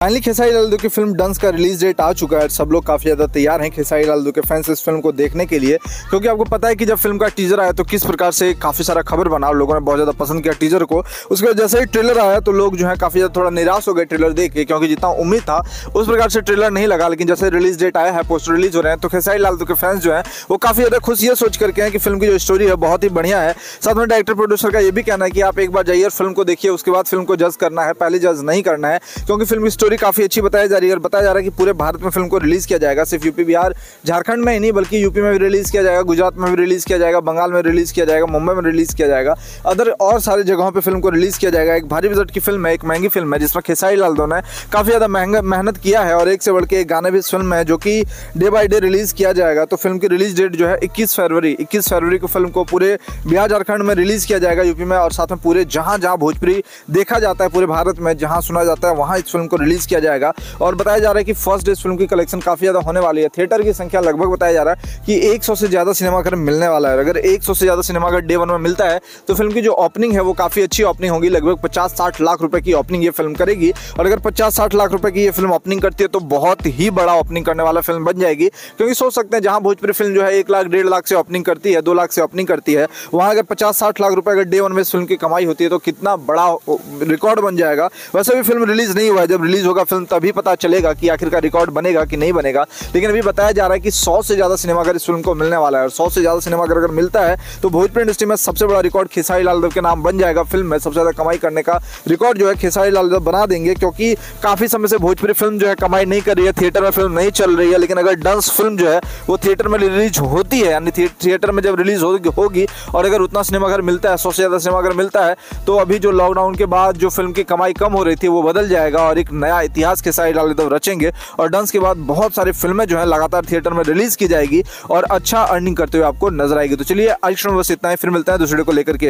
Finally Khesari Lal Yadav की film डंस का release date आ चुका है। सब लोग काफी ज्यादा तैयार हैं खेसारी लाल यादव के फैंस इस फिल्म को देखने के लिए, क्योंकि आपको पता है कि जब फिल्म का टीजर आया तो किस प्रकार से काफी सारा खबर बना, लोगों ने बहुत ज्यादा पसंद किया टीजर को। उसके बाद जैसे ही ट्रेलर आया तो लोग जो है काफी ज्यादा थोड़ा निराश हो गए ट्रेलर देख के, क्योंकि जितना उम्मीद था उस प्रकार से ट्रेलर नहीं लगा। लेकिन जैसे रिलीज डेट आया है, पोस्टर रिलीज हो रहे हैं, तो खेसारी लाल यादव के फैंस जो है वो काफी ज्यादा खुश ये सोच करके हैं कि फिल्म की जो स्टोरी है बहुत ही बढ़िया है। साथ में डायरेक्टर प्रोड्यूसर का ये भी कहना है कि आप एक बार जाइए फिल्म को देखिए, उसके बाद फिल्म को जज करना है, पहले जज नहीं करना है, क्योंकि फिल्म की स्टोरी काफी अच्छी बताई जा रही है। और बताया जा रहा है कि पूरे भारत में फिल्म को रिलीज किया जाएगा, सिर्फ यूपी बिहार झारखंड में ही नहीं बल्कि यूपी में भी रिलीज किया जाएगा, गुजरात में भी रिलीज किया जाएगा, बंगाल में रिलीज किया जाएगा, मुंबई में रिलीज किया जाएगा, अदर और सारी जगहों पे फिल्म को रिलीज किया जाएगा। एक भारी बजट की फिल्म है, एक महंगी फिल्म है, जिसमें खेसारी लाल यादव ने काफी ज्यादा मेहनत किया है और एक से बढ़ के एक गाने भी इस फिल्म में है, जो कि डे बाय डे रिलीज किया जाएगा। तो फिल्म की रिलीज डेट जो है 21 फरवरी को फिल्म को पूरे बिहार झारखंड में रिलीज किया जाएगा, यूपी में, और साथ में पूरे जहां जहां भोजपुरी देखा जाता है पूरे भारत में, जहां सुना जाता है वहां इस फिल्म को रिलीज किया जाएगा। और बताया जा रहा है कि फर्स्ट डे इस फिल्म की कलेक्शन काफी ज्यादा होने वाली है। थिएटर की संख्या लगभग बताया जा रहा है कि 100 से ज्यादा सिनेमाघर मिलने वाला है। अगर 100 से ज्यादा सिनेमाघर डे 1 में मिलता है तो फिल्म की जो ओपनिंग है वो काफी अच्छी ओपनिंग होगी, लगभग 50-60 लाख रुपए की ओपनिंग ये फिल्म करेगी। और अगर 50-60 लाख रुपए की ये फिल्म ओपनिंग करती है तो बहुत ही बड़ा ओपनिंग करने वाला फिल्म बन जाएगी, क्योंकि सोच सकते हैं जहां भोजपुरी फिल्म जो है 1 लाख 1.5 लाख से ओपनिंग करती है, 2 लाख से ओपनिंग करती है, वहां अगर 50-60 लाख रुपए अगर डे 1 में इस फिल्म की कमाई होती है तो कितना बड़ा रिकॉर्ड बन जाएगा। वैसे भी फिल्म रिलीज नहीं हुआ है, जब रिलीज होगा फिल्म तभी पता चलेगा कि आखिरकार रिकॉर्ड बनेगा कि नहीं बनेगा। लेकिन अभी बताया जा रहा है कि 100 से ज्यादा सिनेमाघर इस फिल्म को मिलने वाला है, और 100 से ज्यादा सिनेमाघर अगर मिलता है तो भोजपुरी इंडस्ट्री में सबसे बड़ा रिकॉर्ड खेसारी लाल यादव के नाम बन जाएगा। फिल्म में सबसे ज्यादा कमाई करने का रिकॉर्ड जो है खेसारी लाल यादव बना देंगे, क्योंकि काफी समय से भोजपुरी फिल्म जो है कमाई नहीं कर रही है, थिएटर में फिल्म नहीं चल रही है। लेकिन अगर डंस फिल्म जो है वो थिएटर में रिलीज होती है, यानी थिएटर में जब रिलीज होगी और अगर उतना सिनेमाघर मिलता है, 100 से ज्यादा सिनेमाघर मिलता है, तो अभी जो लॉकडाउन के बाद जो फिल्म की कमाई कम हो रही थी वो बदल जाएगा और एक नया इतिहास खेसारी लाल यादव रचेंगे। और डंस के बाद बहुत सारी फिल्में जो है लगातार थिएटर में रिलीज की जाएगी और अच्छा अर्निंग करते हुए आपको नजर आएगी। तो चलिए आज बस इतना ही, फिर मिलते हैं दूसरे को लेकर के।